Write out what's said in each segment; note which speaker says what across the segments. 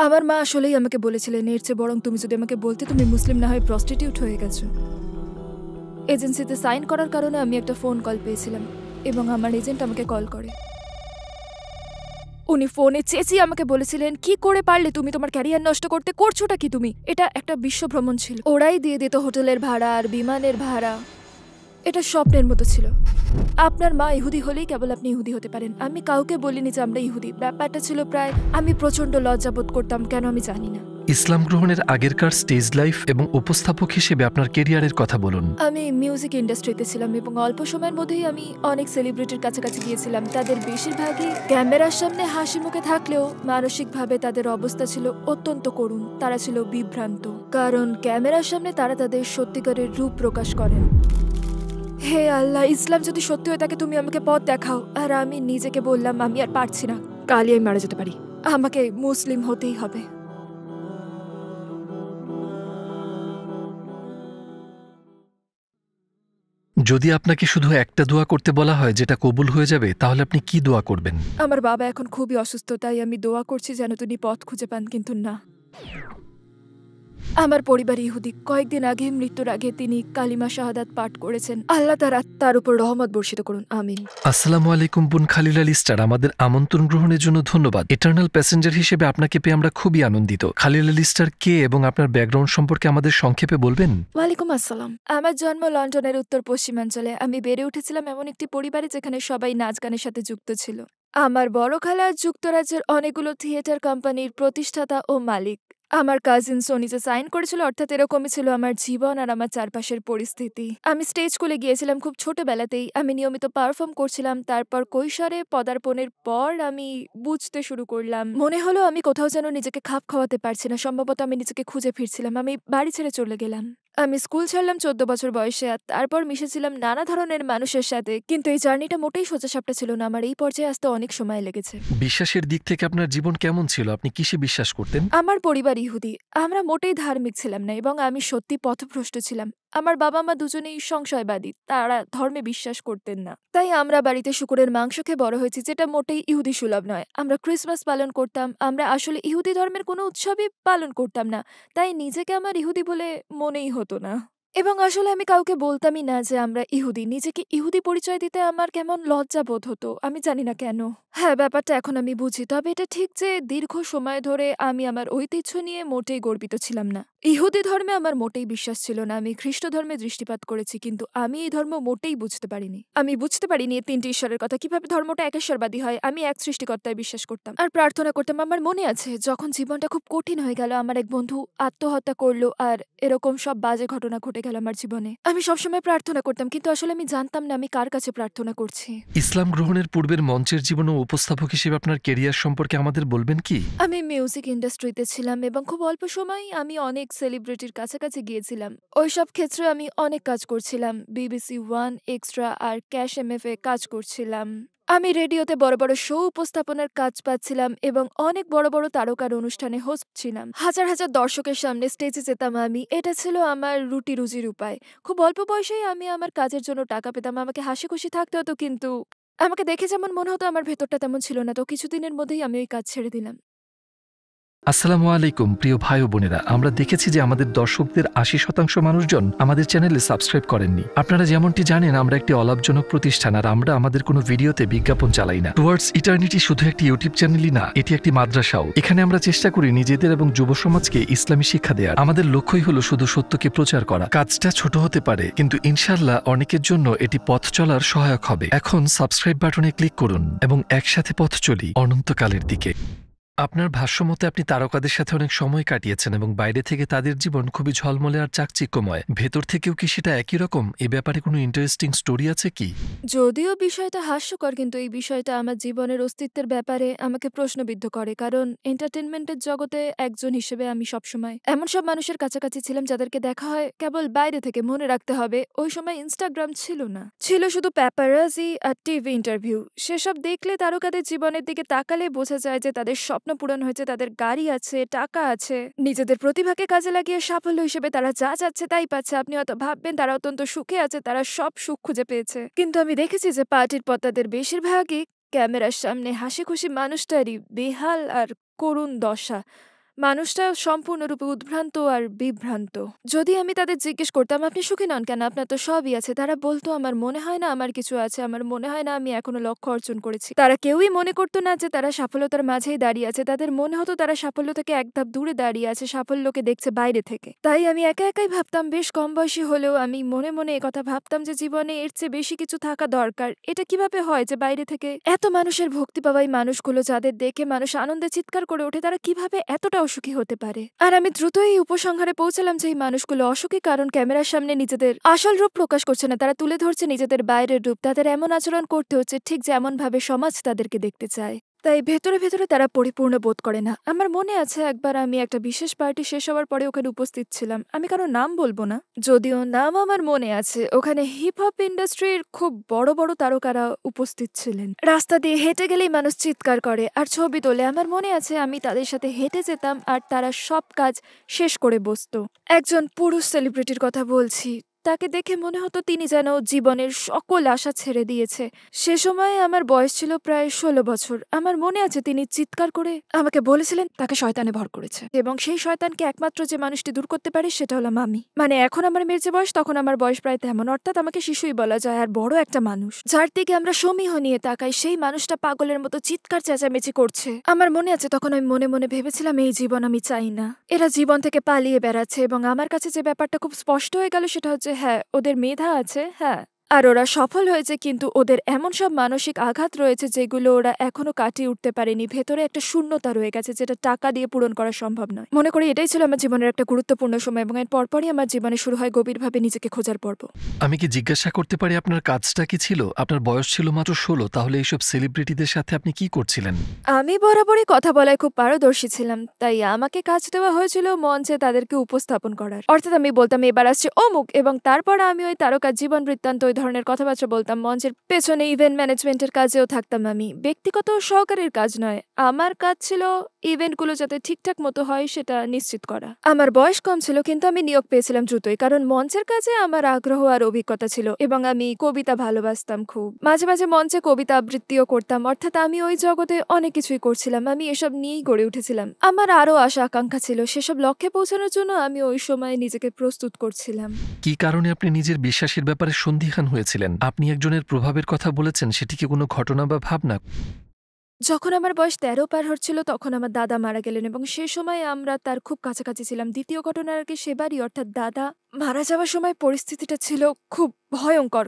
Speaker 1: আমার মা আসলেই আমাকে বলেছিলেন এর চেয়ে বরং তুমি যদি আমাকে বলতে তুমি মুসলিম না হয়ে প্রস্টিটিউট হয়ে গেছো। এজেন্সিতে সাইন করার কারণে আমি একটা ফোন কল পেয়েছিলাম এবং আমার এজেন্ট আমাকে কল করে। উনি ফোনে চেঁচিয়ে আমাকে বলেছিলেন, কি করে পারলে তুমি তোমার ক্যারিয়ার নষ্ট করতে, করছোটা কি তুমি? এটা একটা বিশ্ব ভ্রমণ ছিল, ওরাই দিয়ে দিত হোটেলের ভাড়া আর বিমানের ভাড়া। এটা স্বপ্নের মতো ছিল। আপনার মা ইহুদি হলেই কেবল আপনি ইহুদি হতে পারেন। আমি কাউকে বলিনি যে আমরা ইহুদি। ব্যাপারটা ছিল প্রায় আমি প্রচন্ড লজ্জাবোধ করতাম, কেন আমি জানি না।
Speaker 2: ইসলাম গ্রহণের আগেরকার স্টেজ লাইফ এবং উপস্থাপক হিসেবে আপনার কেরিয়ারের কথা বলুন।
Speaker 1: আমি মিউজিক ইন্ডাস্ট্রিতে ছিলাম এবং অল্প সময়ের মধ্যেই আমি অনেক সেলিব্রিটির কাছাকাছি গিয়েছিলাম। তাদের বেশিরভাগই ক্যামেরার সামনে হাসি মুখে থাকলেও মানসিকভাবে তাদের অবস্থা ছিল অত্যন্ত করুণ। তারা ছিল বিভ্রান্ত, কারণ ক্যামেরার সামনে তারা তাদের সত্যিকারের রূপ প্রকাশ করেন। হে আল্লাহ, ইসলাম যদি সত্যি হয়ে থাকে তুমি আমাকে পথ দেখাও। আর আমি নিজেকে বললাম আমি আর পারছি না, কালই আমি মারা যেতে পারি, আমাকে মুসলিম হতেই হবে।
Speaker 2: যদি আপনাকে শুধু একটা দোয়া করতে বলা হয় যেটা কবুল হয়ে যাবে, তাহলে আপনি কি দোয়া করবেন?
Speaker 1: আমার বাবা এখন খুবই অসুস্থ, তাই আমি দোয়া করছি যেন তিনি পথ খুঁজে পান, কিন্তু না। আমার পরিবার ইহুদি। কয়েকদিন আগে মৃত্যুর আগে তিনি কালিমা শাহাদাত পাঠ করেছেন। আল্লাহ তার উপর রহমত বর্ষিত করুন, আমিন।
Speaker 2: আসসালামু আলাইকুম বোন খালিল আলী স্টার, আমাদের আমন্ত্রণ গ্রহণের জন্য ধন্যবাদ। ইটার্নাল প্যাসেঞ্জার হিসেবে আপনাকে পেয়ে আমরা খুবই আনন্দিত। খালিল আলী স্টার কে এবং আপনার ব্যাকগ্রাউন্ড সম্পর্কে আমাদের সংক্ষেপে বলবেন?
Speaker 1: ওয়ালাইকুম আসসালাম। আমার জন্ম লন্ডনের উত্তর পশ্চিমাঞ্চলে। আমি বেড়ে উঠেছিলাম এমন একটি পরিবারে যেখানে সবাই নাচ গানের সাথে যুক্ত ছিল। আমার বড় খালা যুক্তরাজ্যের অনেকগুলো থিয়েটার কোম্পানির প্রতিষ্ঠাতা ও মালিক। আমার কাজিন সোনিতে সাইন করেছিল, অর্থাৎ এরকমই ছিল আমার জীবন আর আমার চারপাশের পরিস্থিতি। আমি স্টেজ স্কুলে গিয়েছিলাম খুব ছোটবেলাতেই। আমি নিয়মিত পারফর্ম করছিলাম। তারপর কৈশোরে পদার্পণের পর আমি বুঝতে শুরু করলাম, মনে হলো আমি কোথাও যেন নিজেকে খাপ খাওয়াতে পারছি না। সম্ভবত আমি নিজেকে খুঁজে ফিরছিলাম। আমি বাড়ি ছেড়ে চলে গেলাম। আমি স্কুল ছাড়লাম 14 বছর বয়সে, আর তারপর মিশেছিলাম নানা ধরনের মানুষের সাথে। কিন্তু এই জার্নিটা মোটেই সোজাসাপটা ছিল না। আমার এই পর্যায়ে আসতে অনেক সময় লেগেছে।
Speaker 2: বিশ্বাসের দিক থেকে আপনার জীবন কেমন ছিল? আপনি কিসে বিশ্বাস করতেন?
Speaker 1: আমার পরিবার ইহুদি। আমরা মোটেই ধার্মিক ছিলাম না এবং আমি সত্যি পথভ্রষ্ট ছিলাম। আমার বাবা মা দুজনেই সংশয়বাদী, তারা ধর্মে বিশ্বাস করতেন না। তাই আমরা বাড়িতে শূকরের মাংস খেয়ে বড় হয়েছি, যেটা মোটেই ইহুদি সুলভ নয়। আমরা ক্রিসমাস পালন করতাম। আমরা আসলে ইহুদি ধর্মের কোনো উৎসবই পালন করতাম না। তাই নিজেকে আমার ইহুদি বলে মনেই হতো না। এবং আসলে আমি কাউকে বলতামই না যে আমরা ইহুদি। নিজেকে ইহুদি পরিচয় দিতে আমার কেমন লজ্জা বোধ হতো, আমি জানি না কেন। হ্যাঁ, ব্যাপারটা এখন আমি বুঝি। তবে এটা ঠিক যে দীর্ঘ সময় ধরে আমি আমার ঐতিহ্য নিয়ে মোটেই গর্বিত ছিলাম না। ইহুদি ধর্মে আমার মোটেই বিশ্বাস ছিল না। আমি খ্রিস্ট ধর্মে দৃষ্টিপাত করেছি, কিন্তু আমি এই ধর্ম মোটেই বুঝতে পারিনি। আমি বুঝতে পারিনি এই ৩টি ঈশ্বরের কথা, কিভাবে ধর্মটা একেশ্বরবাদী হয়। আমি এক সৃষ্টিকর্তায় বিশ্বাস করতাম আর প্রার্থনা করতাম। আমার মনে আছে যখন জীবনটা খুব কঠিন হয়ে গেল, আমার এক বন্ধু আত্মহত্যা করলো আর এরকম সব বাজে ঘটনা ঘটে গেল আমার জীবনে। আমি সবসময় প্রার্থনা করতাম, কিন্তু আসলে আমি জানতাম না আমি কার কাছে প্রার্থনা করছি।
Speaker 2: ইসলাম গ্রহণের পূর্বের মঞ্চের জীবন ও উপস্থাপক হিসেবে আপনার কেরিয়ার সম্পর্কে আমাদের বলবেন কি?
Speaker 1: আমি মিউজিক ইন্ডাস্ট্রিতে ছিলাম এবং খুব অল্প সময়ই আমি অনেক সেলিব্রিটির কাছাকাছি গিয়েছিলাম। ওইসব ক্ষেত্রে আমি অনেক কাজ করছিলাম। BBC ওয়ান, এক্সট্রা আর ক্যাশ MF এ কাজ করছিলাম। আমি রেডিওতে বড় বড় শো উপস্থাপনার কাজ পাচ্ছিলাম এবং অনেক বড় বড় তারকার অনুষ্ঠানে হোস্ট ছিলাম। হাজার হাজার দর্শকের সামনে স্টেজে যেতাম আমি। এটা ছিল আমার রুটি রুজির উপায়। খুব অল্প বয়সেই আমি আমার কাজের জন্য টাকা পেতাম। আমাকে হাসি খুশি থাকতে হতো, কিন্তু আমাকে দেখে যেমন মনে হতো আমার ভেতরটা তেমন ছিল না। তো কিছুদিনের মধ্যেই আমি ওই কাজ ছেড়ে দিলাম।
Speaker 2: আসসালামু আলাইকুম প্রিয় ভাই ও বোনেরা, আমরা দেখেছি যে আমাদের দর্শকদের ৮০% মানুষজন আমাদের চ্যানেলে সাবস্ক্রাইব করেননি। আপনারা যেমনটি জানেন, আমরা একটি অলাভজনক প্রতিষ্ঠান আর আমরা আমাদের কোনো ভিডিওতে বিজ্ঞাপন চালাই না। টুয়ার্ডস ইটার্নিটি শুধু একটি ইউটিউব চ্যানেলই না, এটি একটি মাদ্রাসাও। এখানে আমরা চেষ্টা করি নিজেদের এবং যুব সমাজকে ইসলামী শিক্ষা দেওয়ার। আমাদের লক্ষ্যই হলো শুধু সত্যকে প্রচার করা। কাজটা ছোট হতে পারে, কিন্তু ইনশাআল্লাহ অনেকের জন্য এটি পথ চলার সহায়ক হবে। এখন সাবস্ক্রাইব বাটনে ক্লিক করুন এবং একসাথে পথ চলি অনন্তকালের দিকে। আপনার ভাষ্যমতে আপনি তারকাদের সাথে অনেক সময় কাটিয়েছেন এবং বাইরে থেকে তাদের জীবন খুবই ঝলমলে আর চাকচিক্যময়। ভেতর থেকেও কি সেটা একই রকম? এ ব্যাপারে কোনো ইন্টারেস্টিং স্টোরি আছে কি?
Speaker 1: যদিও বিষয়টা হাস্যকর, কিন্তু এই বিষয়টা আমার জীবনের অস্তিত্বের ব্যাপারে আমাকে প্রশ্নবিদ্ধ করে। কারণ এন্টারটেনমেন্টের জগতে একজন হিসেবে আমি সবসময় এমন সব মানুষের কাছাকাছি ছিলাম যাদেরকে দেখা হয় কেবল বাইরে থেকে। মনে রাখতে হবে ওই সময় ইনস্টাগ্রাম ছিল না, ছিল শুধু প্যাপারাজি আর টিভি ইন্টারভিউ। সেসব দেখলে তারকাদের জীবনের দিকে তাকালে বোঝা যায় যে তাদের স্বপ্ন পূরণ হয়েছে, তাদের গাড়ি আছে, টাকা আছে, নিজেদের প্রতিভাকে কাজে লাগিয়ে সাফল্য হিসেবে তারা যা চাচ্ছে তাই পাচ্ছে। আপনি হয়তো ভাববেন তারা অত্যন্ত সুখে আছে, তারা সব সুখ খুঁজে পেয়েছে, কিন্তু আমি দেখেছি যে পার্টির পর তাদের বেশিরভাগই ক্যামেরার সামনে হাসি খুশি মানুষটারই বেহাল আর করুণ দশা। মানুষটা সম্পূর্ণরূপে উদ্ভ্রান্ত আর বিভ্রান্ত। যদি আমি তাদের জিজ্ঞেস করতাম, "আপনি সুখী নন কেন? আপনার তো সবই আছে।" তারা বলতো, "আমার মনে হয় না আমার কিছু আছে। আমার মনে হয় না আমি এখনো লক্ষ্য অর্জন করেছি।" তারা কেউই মনে করতো না যে তারা সাফল্যতার মাঝেই দাঁড়িয়ে আছে। তাদের মনে হতো তারা সাফল্য থেকে এক ধাপ দূরে দাঁড়িয়ে আছে, সাফল্যকে দেখছে বাইরে থেকে। তাই আমি একা একাই ভাবতাম, বেশ কম বয়সী হলেও আমি মনে মনে একথা ভাবতাম যে জীবনে এর চেয়ে বেশি কিছু থাকা দরকার। এটা কিভাবে হয় যে বাইরে থেকে এত মানুষের ভক্তি পাওয়া এই মানুষগুলো, যাদের দেখে মানুষ আনন্দে চিৎকার করে ওঠে, তারা কিভাবে এতটা অসুখী হতে পারে? আর আমি দ্রুতই এই উপসংহারে পৌঁছালাম যে এই মানুষগুলো অসুখী কারণ ক্যামেরার সামনে নিজেদের আসল রূপ প্রকাশ করছে না, তারা তুলে ধরছে নিজেদের বাইরের রূপ। তাদের এমন আচরণ করতে হচ্ছে ঠিক যেমন ভাবে সমাজ তাদেরকে দেখতে চায়। তাই ভেতরে ভেতরে তারা পরিপূর্ণ বোধ করে না। আমার মনে আছে একবার আমি একটা বিশেষ পার্টি শেষ হওয়ার পরে ওখানে উপস্থিত ছিলাম। আমি কারো নাম বলবো না, যদিও নাম আমার মনে আছে। ওখানে হিপ হপ ইন্ডাস্ট্রির খুব বড় বড় তারকারা উপস্থিত ছিলেন। রাস্তা দিয়ে হেঁটে গেলেই মানুষ চিৎকার করে আর ছবি তোলে। আমার মনে আছে আমি তাদের সাথে হেঁটে যেতাম আর তারা সব কাজ শেষ করে বসতো। একজন পুরুষ সেলিব্রিটির কথা বলছি। তাকে দেখে মনে হতো তিনি যেন জীবনের সকল আশা ছেড়ে দিয়েছে। সে সময় আমার বয়স ছিল প্রায় ১৬ বছর। আমার মনে আছে তিনি চিৎকার করে আমাকে বলেছিলেন তাকে শয়তানে ভর করেছে এবং সেই শয়তানকে একমাত্র যে মানুষটি দূর করতে পারে সেটা হলাম আমি। মানে এখন আমার মেয়ের যে বয়স, তখন আমার বয়স প্রায় তেমন, অর্থাৎ আমাকে শিশুই বলা যায়। আর বড় একটা মানুষ যার দিকে আমরা সমীহ নিয়ে তাকাই, সেই মানুষটা পাগলের মতো চিৎকার চেঁচামেচি করছে। আমার মনে আছে তখন আমি মনে মনে ভেবেছিলাম এই জীবন আমি চাই না। এরা জীবন থেকে পালিয়ে বেড়াচ্ছে এবং আমার কাছে যে ব্যাপারটা খুব স্পষ্ট হয়ে গেল সেটা হচ্ছে, হ্যাঁ, ওদের মেধা আছে, হ্যাঁ, আর ওরা সফল হয়েছে, কিন্তু ওদের এমন সব মানসিক আঘাত রয়েছে যেগুলো ওরা এখনো কাটিয়ে উঠতে পারেনি। ভেতরে একটা শূন্যতা রয়ে গেছে যেটা টাকা দিয়ে পূরণ করা সম্ভব নয়। মনে করি এটাই ছিল আমার জীবনের একটা গুরুত্বপূর্ণ সময় এবং এর পরপরই আমার জীবনে শুরু হয় গভীরভাবে নিজেকে খোঁজার পর্ব।
Speaker 2: আমি কি জিজ্ঞাসা করতে পারি আপনার কাজটা কি ছিল? আপনার বয়স ছিল মাত্র ১৬, তাহলে এইসব সেলিব্রিটিদের সাথে আপনি কি করছিলেন?
Speaker 1: আমি বরাবরই কথা বলায় খুব পারদর্শী ছিলাম, তাই আমাকে কাজ দেওয়া হয়েছিল মঞ্চে তাদেরকে উপস্থাপন করার। অর্থাৎ আমি বলতাম এবার আসছে অমুক, এবং তারপর আমি ওই তারকার জীবন বৃত্তান্ত ওই ধরনের কথাবার্তা বলতাম। মঞ্চের পেছনে ইভেন্ট ম্যানেজমেন্টের কাজেও থাকতাম আমি। ব্যক্তিগত সহকারীর কাজ নয়, আমার কাজ ছিল ইভেন্টগুলো যাতে ঠিকঠাক মতো হয় সেটা নিশ্চিত করা। আমার বয়স কম ছিল, কিন্তু আমি নিয়োগ পেয়েছিলাম দ্রুতই, কারণ মঞ্চের কাজে আমার আগ্রহ আর অভিজ্ঞতা ছিল এবং আমি কবিতা ভালোবাসতাম খুব। মাঝে মাঝে মঞ্চে কবিতা আবৃত্তিও করতাম, অর্থাৎ আমি ওই জগতে অনেক কিছুই করছিলাম। আমি এসব নিয়েই গড়ে উঠেছিলাম। আমার আরো আশা আকাঙ্ক্ষা ছিল, সেসব লক্ষ্যে পৌঁছানোর জন্য আমি ওই সময় নিজেকে প্রস্তুত করছিলাম।
Speaker 2: কি কারণে আপনি নিজের বিশ্বাসের ব্যাপারে সন্দিহান হয়েছিলেন? আপনি একজনের প্রভাবের কথা বলেছেন, সেটি কি কোনো ঘটনা বা ভাবনা?
Speaker 1: যখন আমার বয়স ১৩ পার হচ্ছিল তখন আমার দাদা মারা গেলেন এবং সে সময় আমরা তার খুব কাছাকাছি ছিলাম। দ্বিতীয় ঘটনার আগে সেবারই, অর্থাৎ দাদা মারা যাওয়ার সময় পরিস্থিতিটা ছিল খুব ভয়ঙ্কর।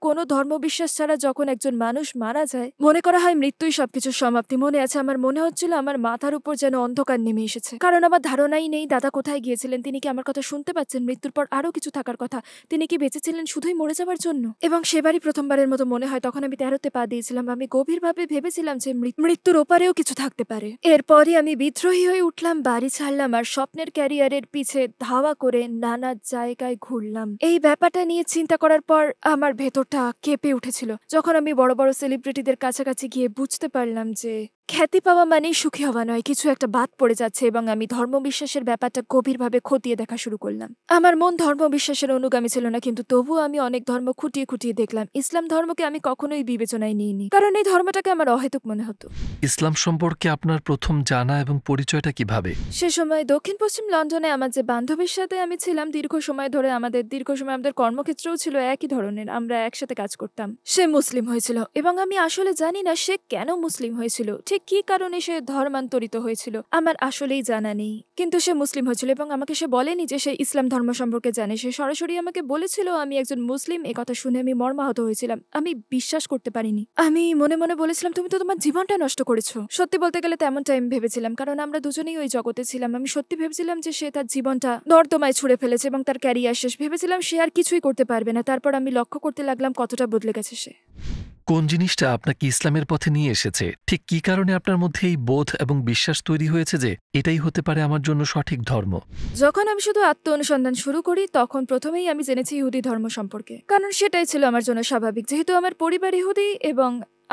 Speaker 1: কোনো ধর্মবিশ্বাস ছাড়া যখন একজন মানুষ মারা যায়, মনে করা হয় মৃত্যুই সবকিছুর সমাপ্তি। মনে আছে আমার মনে হচ্ছিল আমার মাথার উপর যেন অন্ধকার নেমে এসেছে, কারণ আমার ধারণাই নেই দাদা কোথায় গিয়েছিলেন। তিনি কি আমার কথা শুনতে পাচ্ছেন? মৃত্যুর পর আরো কিছু থাকার কথা। তিনি কি বেঁচে ছিলেন শুধুই মরে যাওয়ার জন্য? এবং সেবারই প্রথমবারের মতো মনে হয়, তখন আমি ১৩তে পা দিয়েছিলাম। আমি গভীরভাবে ভেবেছিলাম যে মৃত্যুর ওপারেও কিছু থাকতে পারে। এরপরই আমি বিদ্রোহী হয়ে উঠলাম, বাড়ি ছাড়লাম আর স্বপ্নের ক্যারিয়ারের পিছে ধাওয়া করে নানা জায়গায় ঘুরলাম। এই ব্যাপারটা নিয়ে চিন্তা করার পর আমার ভেতর কেঁপে উঠেছিল যখন আমি বড় বড় সেলিব্রিটিদের কাছাকাছি গিয়ে বুঝতে পারলাম যে খ্যাতি পাওয়া মানেই সুখী হওয়া নয়, কিছু একটা বাদ পড়ে যাচ্ছে। এবং আমি ধর্মবিশ্বাসের ব্যাপারটা গভীরভাবে খতিয়ে দেখা শুরু করলাম। আমার মন ধর্মবিশ্বাসের অনুগামী ছিল না, কিন্তু তবুও আমি অনেক ধর্ম খুঁটিয়ে খুঁটিয়ে দেখলাম। ইসলাম ধর্মকে আমি কখনোই বিবেচনায় নিইনি, কারণ এই ধর্মটাকে আমার অহেতুক মনে হতো।
Speaker 2: ইসলাম সম্পর্কে আপনার প্রথম জানা এবং পরিচয়টা কিভাবে?
Speaker 1: সে সময় দক্ষিণ পশ্চিম লন্ডনে আমার যে বান্ধবীর সাথে আমি ছিলাম দীর্ঘ সময় ধরে, আমাদের কর্মক্ষেত্রেও ছিল একই ধরনের, আমরা একসাথে কাজ করতাম। সে মুসলিম হয়েছিল এবং আমি আসলে জানি না সে কেন মুসলিম হয়েছিল, ঠিক কি কারণে সে ধর্মান্তরিত হয়েছিল আমার আসলেই জানা নেই। কিন্তু সে মুসলিম হয়েছিল এবং আমাকে সে বলেনি যে সে ইসলাম ধর্ম সম্পর্কে জানে। সে সরাসরি আমাকে বলেছিল আমি একজন মুসলিম। কথা শুনে আমি মর্মাহত হয়েছিলাম। আমি বিশ্বাস করতে পারিনি। আমি মনে মনে বলেছিলাম, তুমি তো তোমার জীবনটা নষ্ট করেছো। সত্যি বলতে গেলে তেমনটা আমি ভেবেছিলাম, কারণ আমরা দুজনেই ওই জগতে ছিলাম। আমি সত্যি ভেবেছিলাম যে সে তার জীবনটা নর্দমায় ছুড়ে ফেলেছে এবং তার ক্যারিয়ার শেষ। ভেবেছিলাম সে আর কিছুই করতে পারবে না। তারপর আমি লক্ষ্য করতে লাগলাম কতটা বদলে গেছে সে।
Speaker 2: কোন জিনিসটা আপনাকে ইসলামের পথে নিয়ে এসেছে? ঠিক কি কারণে আপনার মধ্যে এই বোধ এবং বিশ্বাস তৈরি হয়েছে যে এটাই হতে পারে আমার জন্য সঠিক ধর্ম?
Speaker 1: যখন আমি শুধু আত্ম অনুসন্ধান শুরু করি তখন প্রথমেই আমি জেনেছি ইহুদি ধর্ম সম্পর্কে, কারণ সেটাই ছিল আমার জন্য স্বাভাবিক। যেহেতু আমার পরিবার ইহুদি এবং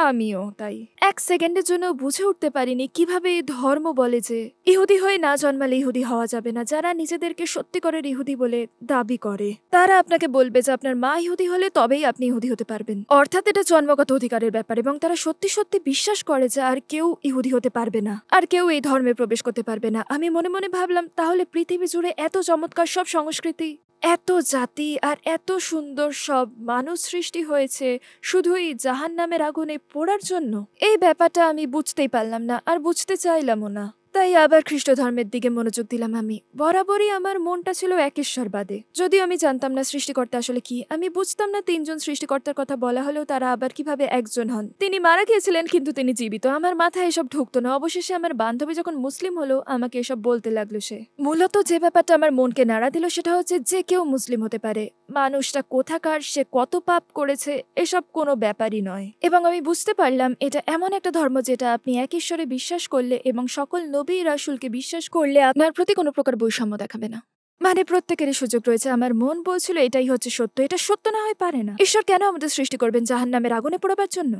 Speaker 1: আমিও তাই। এক সেকেন্ডের জন্য বুঝে উঠতে পারিনি কিভাবে এই ধর্ম বলে যে ইহুদি হয়ে না জন্মালে ইহুদি হওয়া যাবে না। যারা নিজেদেরকে সত্যিকারের ইহুদি বলে দাবি করে তারা আপনাকে বলবে যে আপনার মা ইহুদি হলে তবেই আপনি ইহুদি হতে পারবেন। অর্থাৎ এটা জন্মগত অধিকারের ব্যাপার, এবং তারা সত্যি সত্যি বিশ্বাস করে যে আর কেউ ইহুদি হতে পারবে না, আর কেউ এই ধর্মে প্রবেশ করতে পারবে না। আমি মনে মনে ভাবলাম, তাহলে পৃথিবী জুড়ে এত চমৎকার সব সংস্কৃতি, এত জাতি আর এত সুন্দর সব মানুষ সৃষ্টি হয়েছে শুধুই জাহান্নামের আগুনে পোড়ার জন্য? এই ব্যাপারটা আমি বুঝতেই পারলাম না, আর বুঝতে চাইলামও না। তাই আবার খ্রিস্ট ধর্মের দিকে মনোযোগ দিলাম। আমি বরাবরই আমার মনটা ছিল একেশ্বরবাদে। যদিও আমি জানতাম না সৃষ্টিকর্তা আসলে কি। আমি বুঝতাম না তিনজন সৃষ্টিকর্তার কথা বলা হলেও তারা আবার কিভাবে একজন হন। তিনি মারা গিয়েছিলেন কিন্তু তিনি জীবিত। আমার মাথায় এসব ঢুকতো না। অবশেষে আমার বান্ধবী যখন মুসলিম হলো আমাকে এসব বলতে লাগলো। সে মূলত যে ব্যাপারটা আমার মনকে নাড়া দিল সেটা হচ্ছে যে কেউ মুসলিম হতে পারে। মানুষটা কোথাকার, সে কত পাপ করেছে, এসব কোনো ব্যাপারই নয়। এবং আমি বুঝতে পারলাম এটা এমন একটা ধর্ম যেটা আপনি এক ঈশ্বরে বিশ্বাস করলে এবং সকল নবী রাসূলকে বিশ্বাস করলে আপনার প্রতি কোনো প্রকার বৈষম্য দেখাবে না। মানে প্রত্যেকেরই সুযোগ রয়েছে। আমার মন বলছিল এটাই হচ্ছে সত্য। এটা সত্য না হয় পারে না। ঈশ্বর কেন আমাদের সৃষ্টি করবেন জাহান্নামের আগুনে পোড়াবার জন্য?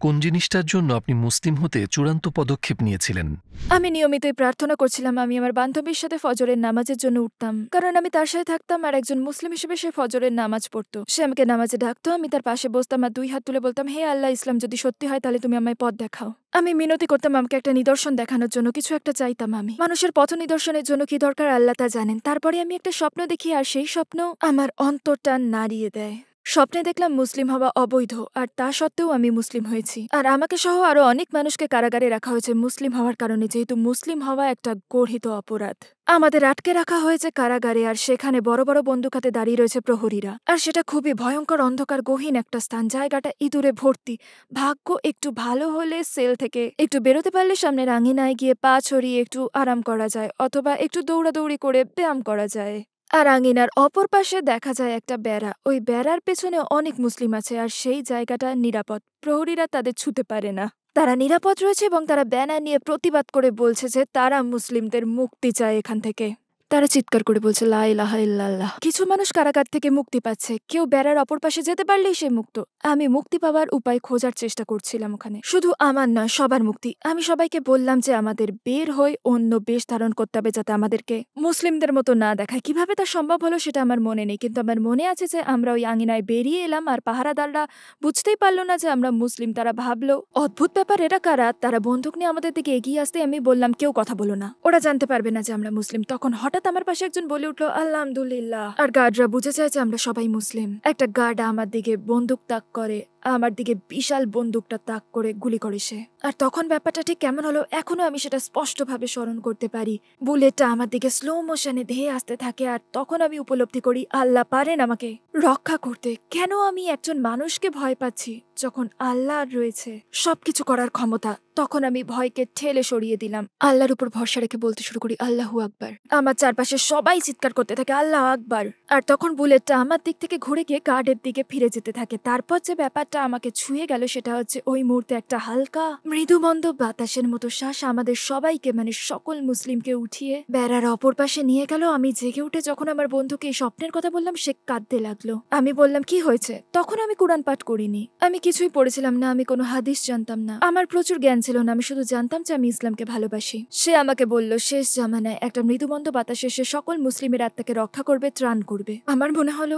Speaker 2: কোন জিনিসটার জন্য আপনি মুসলিম হতে চূড়ান্ত পদক্ষেপ নিয়েছিলেন?
Speaker 1: আমি নিয়মিতই প্রার্থনা করছিলাম। আমি আমার বান্ধবীর সাথে ফজরের নামাজের জন্য উঠতাম, কারণ আমি তার সাথে থাকতাম আর একজন মুসলিম হিসেবে সে ফজরের নামাজ পড়তো। সে আমাকে নামাজে ডাকতো, আমি তার পাশে বসতাম আর 2 হাত তুলে বলতাম, হে আল্লাহ, ইসলাম যদি সত্যি হয় তাহলে তুমি আমায় পথ দেখাও। আমি মিনতি করতাম আমাকে একটা নিদর্শন দেখানোর জন্য, কিছু একটা চাইতাম আমি। মানুষের পথ নিদর্শনের জন্য কি দরকার আল্লাহ তা জানেন। তারপরে আমি একটা স্বপ্ন দেখি আর সেই স্বপ্ন আমার অন্তরটা নাড়িয়ে দেয়। স্বপ্নে দেখলাম মুসলিম হওয়া অবৈধ, আর তা সত্ত্বেও আমি মুসলিম হয়েছি। আর আমাকে সহ আরো অনেক মানুষকে কারাগারে রাখা হয়েছে মুসলিম হওয়ার কারণে, যেহেতু মুসলিম হওয়া একটা গর্হিত অপরাধ। আমাদের আটকে রাখা হয়েছে কারাগারে, আর সেখানে বড় বড় বন্দুক হাতে দাঁড়িয়ে রয়েছে প্রহরীরা। আর সেটা খুবই ভয়ঙ্কর, অন্ধকার, গহীন একটা স্থান। জায়গাটা ইঁদুরে ভর্তি। ভাগ্য একটু ভালো হলে সেল থেকে একটু বেরোতে পারলে সামনের আঙিনায় গিয়ে পা ছড়িয়ে একটু আরাম করা যায়, অথবা একটু দৌড়াদৌড়ি করে ব্যায়াম করা যায়। আর আঙিনার অপর পাশে দেখা যায় একটা বেড়া। ওই বেড়ার পেছনে অনেক মুসলিম আছে, আর সেই জায়গাটা নিরাপদ। প্রহরীরা তাদের ছুঁতে পারে না। তারা নিরাপদ রয়েছে এবং তারা ব্যানার নিয়ে প্রতিবাদ করে বলছে যে তারা মুসলিমদের মুক্তি চায় এখান থেকে। তারা চিৎকার করে বলছে লা ইলাহা ইল্লাল্লাহ। কিছু মানুষ কারাগার থেকে মুক্তি পাচ্ছে, কেউ বেড়ার অপর পাশে যেতে পারলেই সে মুক্ত। আমি মুক্তি পাওয়ার উপায় খোঁজার চেষ্টা করছিলাম ওখানে। শুধু আমার নয়, সবার মুক্তি। আমি সবাইকে বললাম যে আমাদের বের হয়ে অন্য বেশ ধারণ করতে হবে যাতে আমাদেরকে মুসলিমদের মতো না দেখায়। কিভাবে তা সম্ভব হলো সেটা আমার মনে নেই, কিন্তু আমার মনে আছে যে আমরা ওই আঙিনায় বেরিয়ে এলাম আর পাহারাদাররা বুঝতেই পারলো না যে আমরা মুসলিম। তারা ভাবলো অদ্ভুত ব্যাপার, এরা কারা। তারা বন্দুক নিয়ে আমাদের দিকে এগিয়ে আসতে আমি বললাম কেউ কথা বলো না, ওরা জানতে পারবে না যে আমরা মুসলিম। তখন হঠাৎ আমার পাশে একজন বলে উঠলো আলহামদুলিল্লাহ, আর গার্ডরা বুঝে যায় যে আমরা সবাই মুসলিম। একটা গার্ড আমার দিকে বন্দুক তাক করে, আমার দিকে বিশাল বন্দুকটা তাক করে গুলি করে সে। আর তখন ব্যাপারটা ঠিক কেমন হলো এখনো আমি সেটা স্পষ্টভাবে স্মরণ করতে পারি। বুলেটটা আমার দিকে স্লো মোশনে ধেয়ে আসতে থাকে, আর তখন আমি উপলব্ধি করি আল্লাহ পারেন আমাকে রক্ষা করতে। কেন আমি একজন মানুষকে ভয় পাচ্ছি যখন আল্লাহর রয়েছে সবকিছু করার ক্ষমতা? তখন আমি ভয়কে ঠেলে সরিয়ে দিলাম, আল্লাহর উপর ভরসা রেখে বলতে শুরু করি আল্লাহু আকবার। আমার চারপাশে সবাই চিৎকার করতে থাকে আল্লাহ আকবার। আর তখন বুলেটটা আমার দিক থেকে ঘুরে গিয়ে গার্ডের দিকে ফিরে যেতে থাকে। তারপর যে ব্যাপারটা আমাকে ছুঁয়ে গেল সেটা হচ্ছে ওই মুহূর্তে একটা হালকা মৃদুমন্দ বাতাসের মতো শ্বাস আমাদের সবাইকে, মানে সকল মুসলিমকে উঠিয়ে বেড়ার অপর পাশে নিয়ে গেল। আমি জেগে উঠে যখন আমার বন্ধুকে এই স্বপ্নের কথা বললাম সে কাঁদতে লাগলো। আমি বললাম কি হয়েছে? তখন আমি কুরআন পাঠ করিনি, আমি কিছুই পড়েছিলাম না, আমি কোনো হাদিস জানতাম না, আমার প্রচুর জ্ঞান ছিল না। আমি শুধু জানতাম যে আমি ইসলামকে ভালোবাসি। সে আমাকে বলল শেষ জামানায় একটা মৃদুমন্দ বাতাসে সে সকল মুসলিমের আত্মাকে রক্ষা করবে, ত্রাণ করবে। আমার মনে হলো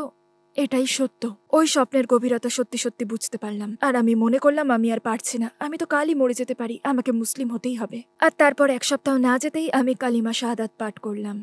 Speaker 1: এটাই সত্য। ওই স্বপ্নের গভীরতা সত্যি সত্যি বুঝতে পারলাম, আর আমি মনে করলাম আমি আর পারছি না, আমি তো কালই মরে যেতে পারি, আমাকে মুসলিম হতেই হবে। আর তারপর 1 সপ্তাহ না যেতেই আমি কালিমা শাহাদাত পাঠ করলাম।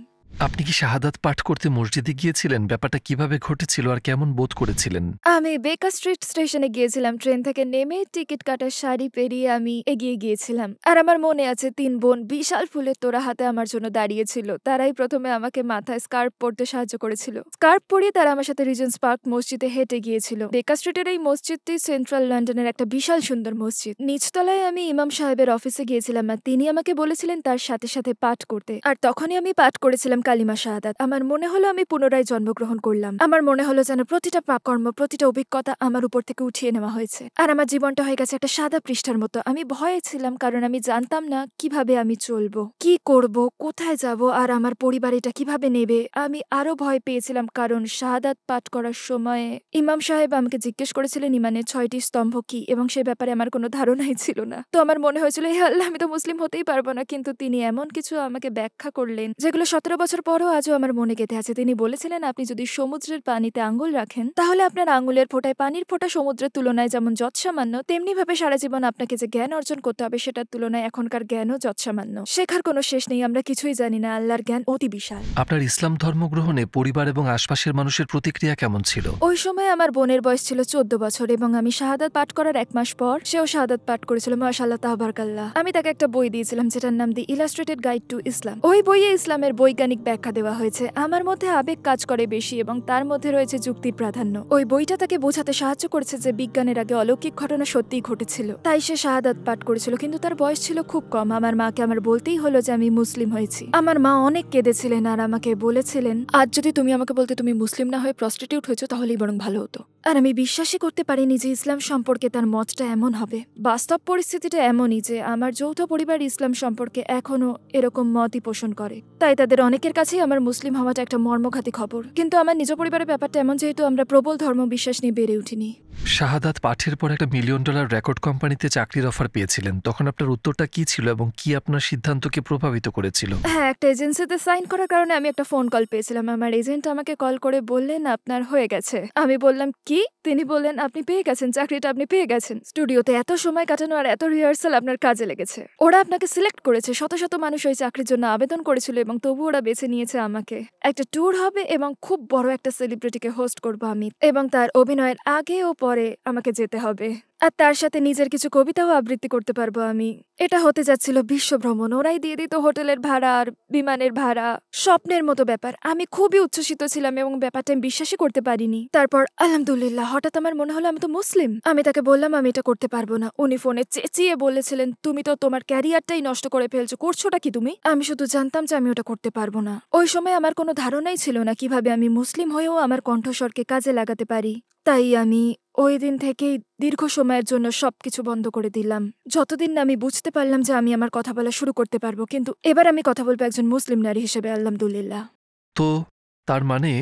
Speaker 2: আপনি কি শাহাদাত পাঠ করতে মসজিদে গিয়েছিলেন? ব্যাপারটা কিভাবে ঘটেছিল আর কেমন বোধ করেছিলেন?
Speaker 1: আমি বেকার স্ট্রিট স্টেশনে গিয়েছিলাম। ট্রেন থেকে নেমে টিকিট কাটার সারি পেরিয়ে আমি এগিয়ে গিয়েছিলাম। আর আমার মনে আছে 3 বোন বিশাল ফুলের তোড়া হাতে আমার জন্য দাঁড়িয়েছিল। তারাই প্রথমে আমাকে মাথায় স্কার্ফ পরতে সাহায্য করেছিল। স্কার্ফ পরিয়ে তারা আমার সাথে রিজেন্টস পার্ক মসজিদে হেঁটে গিয়েছিল। বেকার স্ট্রিটের এই মসজিদটি সেন্ট্রাল লন্ডনের একটা বিশাল সুন্দর মসজিদ। নিচতলায় আমি ইমাম সাহেবের অফিসে গিয়েছিলাম আর তিনি আমাকে বলেছিলেন তার সাথে সাথে পাঠ করতে। আর তখনই আমি পাঠ করেছিলাম কালিমা শাহাদাত। আমার মনে হলো আমি পুনরায় জন্মগ্রহণ করলাম। আমার মনে হলো যেন প্রতিটা পাপকর্ম, প্রতিটা অভিজ্ঞতা আমার উপর থেকে উঠিয়ে নেওয়া হয়েছে, আর আমার জীবনটা হয়ে গেছে একটা সাদা পৃষ্ঠার মতো। আমি ভয়ে ছিলাম, কারণ আমি জানতাম না কিভাবে আমি চলবো, কি করব, কোথায় যাব, আর আমার পরিবার এটা কিভাবে নেবে। আমি আরো ভয় পেয়েছিলাম, কারণ শাহাদাত পাঠ করার সময় ইমাম সাহেব আমাকে জিজ্ঞেস করেছিলেন ইমানের 6টি স্তম্ভ কি, এবং সে ব্যাপারে আমার কোনো ধারণাই ছিল না। তো আমার মনে হয়েছিল, হে আল্লাহ, আমি তো মুসলিম হতেই পারবো না। কিন্তু তিনি এমন কিছু আমাকে ব্যাখ্যা করলেন যেগুলো 17 বছর পরও আজও আমার মনে গেঁথে আছে। তিনি বলেছিলেন, আপনি যদি সমুদ্রের পানিতে আঙ্গুল রাখেন, তাহলে আপনার আঙ্গুলের ফোঁটায় পানির ফোঁটা সমুদ্রের তুলনায় যেমন যৎসামান্য, তেমনি ভাবে সারা জীবন আপনাকে যে জ্ঞান অর্জন করতে হবে সেটার তুলনায় এখনকার জ্ঞানও যৎসামান্য। শেখার কোনো শেষ নেই, আমরা কিছুই জানি না, আল্লাহর জ্ঞান অতি বিশাল।
Speaker 2: আপনার ইসলাম ধর্ম গ্রহণে পরিবার এবং আশপাশের মানুষের প্রতিক্রিয়া কেমন ছিল?
Speaker 1: ওই সময় আমার বোনের বয়স ছিল 14 বছর, এবং আমি শাহাদাত পাঠ করার 1 মাস পর সেও শাহাদাত পাঠ করেছিল। মাশাআল্লাহ, তাবারাকাল্লাহ। আমি তাকে একটা বই দিয়েছিলাম যেটার নাম দি ইলাস্ট্রেটেড গাইড টু ইসলাম। ওই বইয়ে ইসলামের বৈজ্ঞানিক ব্যাখ্যা দেওয়া হয়েছে। আমার মধ্যে আবেগ কাজ করে বেশি, এবং তার মধ্যে রয়েছে যুক্তির প্রাধান্য। ওই বইটা তাকে বোঝাতে সাহায্য করেছে যে বিজ্ঞানের আগে অলৌকিক ঘটনা সত্যিই ঘটেছিল। তাই সে শাহাদাত পাঠ করেছিল, কিন্তু তার বয়স ছিল খুব কম। আমার মাকে আমার বলতেই হলো যে আমি মুসলিম হয়েছি। আমার মা অনেক কেঁদেছিলেন আর আমাকে বলেছিলেন, আজ যদি তুমি আমাকে বলতে তুমি মুসলিম না হয়ে প্রস্টিটিউট হয়েছো, তাহলেই বরং ভালো হতো। আর আমি বিশ্বাসই করতে পারিনি যে ইসলাম সম্পর্কে তার মতটা এমন হবে। বাস্তব পরিস্থিতিটা এমনই যে আমার যৌথ পরিবার ইসলাম সম্পর্কে এখনো এরকম মতই পোষণ করে। তাই তাদের অনেকের কাছেই আমার মুসলিম হওয়াটা একটা মর্মঘাতী খবর। কিন্তু আমার নিজ পরিবারের ব্যাপারটা এমন, যেহেতু আমরা প্রবল ধর্ম বিশ্বাস নিয়ে বেড়ে উঠিনি।
Speaker 2: শাহাদাত পাঠের পর একটা $1 মিলিয়ন রেকর্ড কোম্পানিতে চাকরির অফার পেয়েছিলেন। তখন আপনার উত্তরটা কি ছিল এবং কি আপনার সিদ্ধান্তকে প্রভাবিত করেছিল?
Speaker 1: হ্যাঁ, একটা এজেন্সিতে সাইন করার কারণে আমি একটা ফোন কল পেয়েছিলাম। আমার এজেন্ট আমাকে কল করে বললেন, আপনার হয়ে গেছে। আমি বললাম, কি? তিনি বললেন, আপনি পেয়ে গেছেন, চাকরিটা আপনি পেয়ে গেছেন। স্টুডিওতে এত সময় কাটানো আর এত রিহার্সাল আপনার কাজে লেগেছে। ওরা আপনাকে সিলেক্ট করেছে। শত শত মানুষ ওই চাকরির জন্য আবেদন করেছিল, এবং তবু ওরা বেছে নিয়েছে আমাকে। একটা ট্যুর হবে এবং খুব বড় একটা সেলিব্রিটিকে হোস্ট করবো আমি, এবং তার অভিনয়ের আগে ও পরে আমাকে যেতে হবে। আর তার সাথে নিজের কিছু কবিতাও আবৃত্তি করতে পারবো আমি। এটা হতে যাচ্ছিল বিশ্বভ্রমণ। ওরাই দিয়ে দিত হোটেলের ভাড়া আর বিমানের ভাড়া। স্বপ্নের মতো ব্যাপার। আমি খুবই উচ্ছ্বসিত ছিলাম এবং ব্যাপারটা আমি বিশ্বাসই করতে পারিনি। তারপর আলহামদুলিল্লাহ, হঠাৎ আমার মনে হলো আমি তো মুসলিম। আমি তাকে বললাম আমি এটা করতে পারবো না। উনি ফোনে চেঁচিয়ে বলেছিলেন, তুমি তো তোমার ক্যারিয়ারটাই নষ্ট করে ফেলছো, করছোটা কি তুমি? আমি শুধু জানতাম যে আমি ওটা করতে পারবো না। ওই সময় আমার কোনো ধারণাই ছিল না কিভাবে আমি মুসলিম হয়েও আমার কণ্ঠস্বরকে কাজে লাগাতে পারি। তাই আমি ওই দিন থেকেই দীর্ঘ সময়ের জন্য সবকিছু বন্ধ করে দিলাম, যতদিন না আমি বুঝতে পারলাম যে আমি আমার কথা বলা শুরু করতে পারবো। কিন্তু এবার আমি কথা বলবো একজন মুসলিম নারী হিসেবে, আলহামদুলিল্লাহ।
Speaker 2: তো তার মানে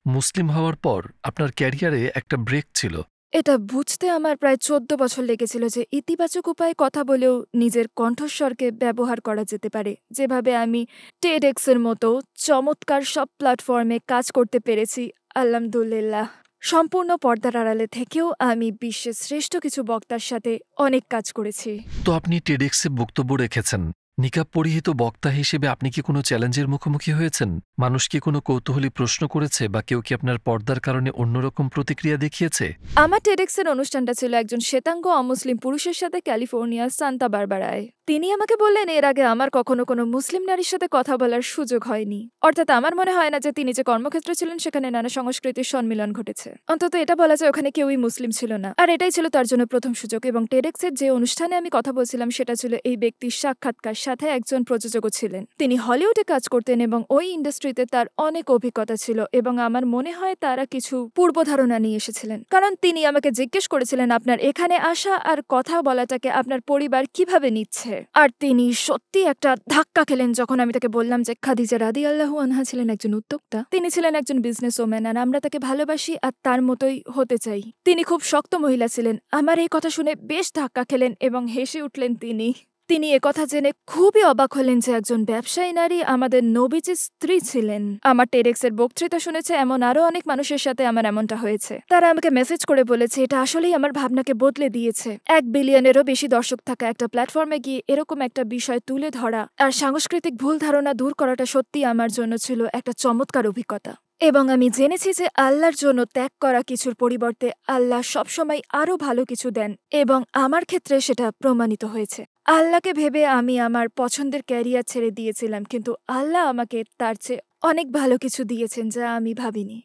Speaker 2: মুসলিম হওয়ার পর আপনার ক্যারিয়ারে একটা ব্রেক ছিল।
Speaker 1: এটা বুঝতে আমার প্রায় 14 বছর লেগেছিল যে ইতিবাচক উপায়ে কথা বলেও নিজের কণ্ঠস্বরকে ব্যবহার করা যেতে পারে। যেভাবে আমি টেডএক্স এর মতো চমৎকার সব প্ল্যাটফর্মে কাজ করতে পেরেছি, আলহামদুলিল্লাহ। সম্পূর্ণ পর্দার আড়ালে থেকেও আমি বিশ্বের শ্রেষ্ঠ কিছু বক্তার সাথে অনেক কাজ করেছি।
Speaker 2: তো আপনি টেডএক্সে বক্তব্য রেখেছেন। নিকাব পরিহিত বক্তা হিসেবে আপনি কি কোনো চ্যালেঞ্জের মুখোমুখি হয়েছেন? মানুষ কি কোনো কৌতূহলী প্রশ্ন করেছে, বা কেউ কি আপনার পর্দার কারণে অন্যরকম প্রতিক্রিয়া দেখিয়েছে?
Speaker 1: আমার টেডএক্স এর অনুষ্ঠানটা ছিল একজন শ্বেতাঙ্গ অমুসলিম পুরুষের সাথে ক্যালিফোর্নিয়ার সান্তা বারবারায়। তিনি আমাকে বললেন, এর আগে আমার কখনো কোনো মুসলিম নারীর সাথে কথা বলার সুযোগ হয়নি। অর্থাৎ আমার মনে হয় না যে তিনি যে কর্মক্ষেত্রে ছিলেন সেখানে নানা সংস্কৃতির সম্মিলন ঘটেছে। অন্তত এটা বলা যায় ওখানে কেউই মুসলিম ছিল না। আর এটাই ছিল তার জন্য প্রথম সুযোগ। এবং টেডএক্স এর যে অনুষ্ঠানে আমি কথা বলছিলাম সেটা ছিল এই ব্যক্তির সাক্ষাৎকার, সাথে একজন প্রযোজকও ছিলেন। তিনি হলিউডে কাজ করতেন এবং ওই ইন্ডাস্ট্রিতে তার অনেক অভিজ্ঞতা ছিল, এবং আমার মনে হয় তারা কিছু পূর্বধারণা নিয়ে এসেছিলেন। কারণ তিনি আমাকে জিজ্ঞেস করেছিলেন, আপনার এখানে আসা আর কথা বলাটাকে আপনার পরিবার কিভাবে নিচ্ছে। আর তিনি সত্যি একটা ধাক্কা খেলেন যখন আমি তাকে বললাম যে খাদিজা রাদিয়াল্লাহু আনহা ছিলেন একজন উদ্যোক্তা, তিনি ছিলেন একজন বিজনেস ওম্যান, আর আমরা তাকে ভালোবাসি আর তার মতোই হতে চাই। তিনি খুব শক্ত মহিলা ছিলেন। আমার এই কথা শুনে বেশ ধাক্কা খেলেন এবং হেসে উঠলেন তিনি একথা জেনে খুবই অবাক হলেন যে একজন ব্যবসায়ী নারী আমাদের নবীজির স্ত্রী ছিলেন। আমার টেডএক্স এর বক্তৃতা শুনেছে এমন আরো অনেক মানুষের সাথে আমার এমনটা হয়েছে। তারা আমাকে মেসেজ করে বলেছে এটা আসলেই আমার ভাবনাকে বদলে দিয়েছে। 1 বিলিয়নেরও বেশি দর্শক থাকা একটা প্ল্যাটফর্মে গিয়ে এরকম একটা বিষয় তুলে ধরা আর সাংস্কৃতিক ভুল ধারণা দূর করাটা সত্যি আমার জন্য ছিল একটা চমৎকার অভিজ্ঞতা। এবং আমি জেনেছি যে আল্লাহর জন্য ত্যাগ করা কিছুর পরিবর্তে আল্লাহ সবসময় আরো ভালো কিছু দেন, এবং আমার ক্ষেত্রে সেটা প্রমাণিত হয়েছে। আল্লাহকে ভেবে আমি আমার পছন্দের ক্যারিয়ার ছেড়ে দিয়েছিলাম, কিন্তু আল্লাহ আমাকে তার চেয়ে অনেক ভালো কিছু দিয়েছেন যা আমি ভাবিনি।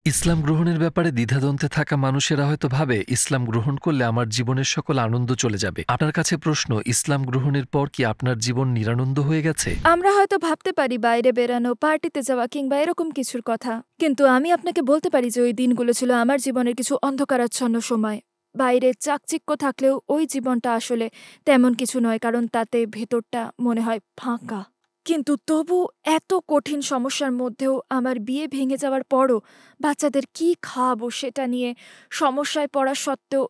Speaker 2: ইসলাম গ্রহণের ব্যাপারে দ্বিধাদ্বন্দ্বে থাকা মানুষেরা হয়তো ভাবে ইসলাম গ্রহণ করলে আমার জীবনের সকল আনন্দ চলে যাবে। আপনার কাছে প্রশ্ন, ইসলাম গ্রহণের পর কি আপনার জীবন নিরানন্দ হয়ে গেছে?
Speaker 1: আমরা হয়তো ভাবতে পারি বাইরে বেরানো, পার্টিতে যাওয়া কিংবা এরকম কিছুর কথা, কিন্তু আমি আপনাকে বলতে পারি যে ওই দিনগুলো ছিল আমার জীবনের কিছু অন্ধকারাচ্ছন্ন সময়। বাইরে চাকচিক্য থাকলেও ওই জীবনটা আসলে তেমন কিছু নয়, কারণ তাতে ভেতরটা মনে হয় ফাঁকা। কিন্তু তবু এত কঠিন সমস্যার মধ্যেও আমার বিয়ে ভেঙে যাওয়ার পরও বাচ্চাদের কি খাওয়াবো সেটা নিয়ে সমস্যায় পড়া সত্ত্বেও,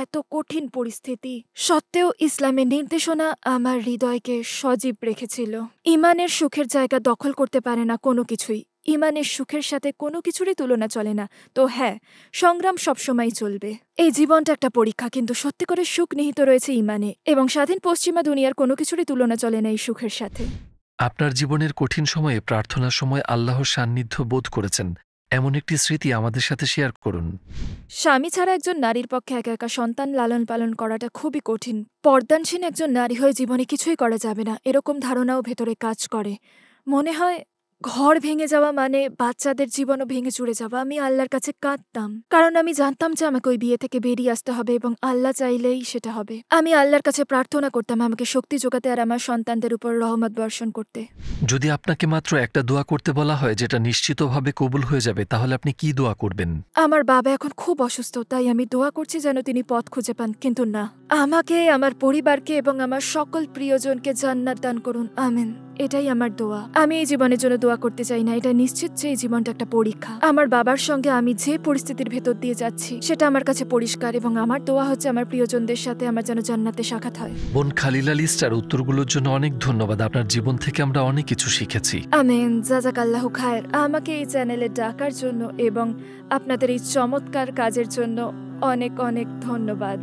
Speaker 1: এত কঠিন পরিস্থিতি সত্ত্বেও ইসলামের নির্দেশনা আমার হৃদয়কে সজীব রেখেছিল। ইমানের সুখের জায়গা দখল করতে পারে না কোনো কিছুই। ইমানের সুখের সাথে কোনো কিছুরই তুলনা চলে না। তো হ্যাঁ, সংগ্রাম সবসময় চলবে। এই জীবনটা একটা পরীক্ষা, কিন্তু সত্যি করে সুখ নিহিত রয়েছে ইমানে, এবং স্বাধীন পশ্চিমা দুনিয়ার কোনো কিছুরই তুলনা চলে না এই সুখের সাথে।
Speaker 2: আপনার জীবনের কঠিন সময়ে প্রার্থনার সময় আল্লাহর সান্নিধ্য বোধ করেছেন এমন একটি স্মৃতি আমাদের সাথে শেয়ার করুন।
Speaker 1: স্বামী ছাড়া একজন নারীর পক্ষে একা একা সন্তান লালন পালন করাটা খুবই কঠিন। পর্দানসীন একজন নারী হয়ে জীবনে কিছুই করা যাবে না, এরকম ধারণাও ভেতরে কাজ করে। মনে হয় ঘর ভেঙে যাওয়া মানে বাচ্চাদের জীবনও ভেঙে চুরে যাওয়া। আমি আল্লাহর কাছে কাঁদতাম, কারণ আমি জানতাম যে আমাকে ওই বিয়ে থেকে বেরিয়ে আসতে হবে, এবং আল্লাহ চাইলেই সেটা হবে। আমি আল্লাহর কাছে প্রার্থনা করতাম আমাকে শক্তি যোগাতে আর আমার সন্তানদের উপর রহমত বর্ষণ করতে।
Speaker 2: যদি আপনাকে মাত্র একটা দোয়া করতে বলা হয় যেটা নিশ্চিতভাবে কবুল হয়ে যাবে, তাহলে আপনি কি দোয়া করবেন?
Speaker 1: আমার বাবা এখন খুব অসুস্থ, তাই আমি দোয়া করছি যেন তিনি পথ খুঁজে পান। কিন্তু না, আমাকে, আমার পরিবারকে এবং আমার সকল প্রিয়জনকে জান্নাত দান করুন, আমিন। এটাই আমার দোয়া। আমি এই জীবনের জন্য দোয়া করতে চাই না, এটা নিশ্চিত যে এই জীবনটা একটা পরীক্ষা। আমার বাবার সঙ্গে আমি যে পরিস্থিতির ভেতর দিয়ে যাচ্ছি সেটা আমার কাছে পরিষ্কার, এবং আমার দোয়া হচ্ছে আমার প্রিয়জনদের সাথে আমার যেন জান্নাতে সাক্ষাৎ হয়।
Speaker 2: বোন খালিলা লিস্টার, উত্তরগুলোর জন্য অনেক ধন্যবাদ। আপনার জীবন থেকে আমরা অনেক কিছু শিখেছি।
Speaker 1: আমিন, জাযাকাল্লাহু খায়ের। আমাকে এই চ্যানেলে ডাকার জন্য এবং আপনাদের এই চমৎকার কাজের জন্য অনেক অনেক ধন্যবাদ।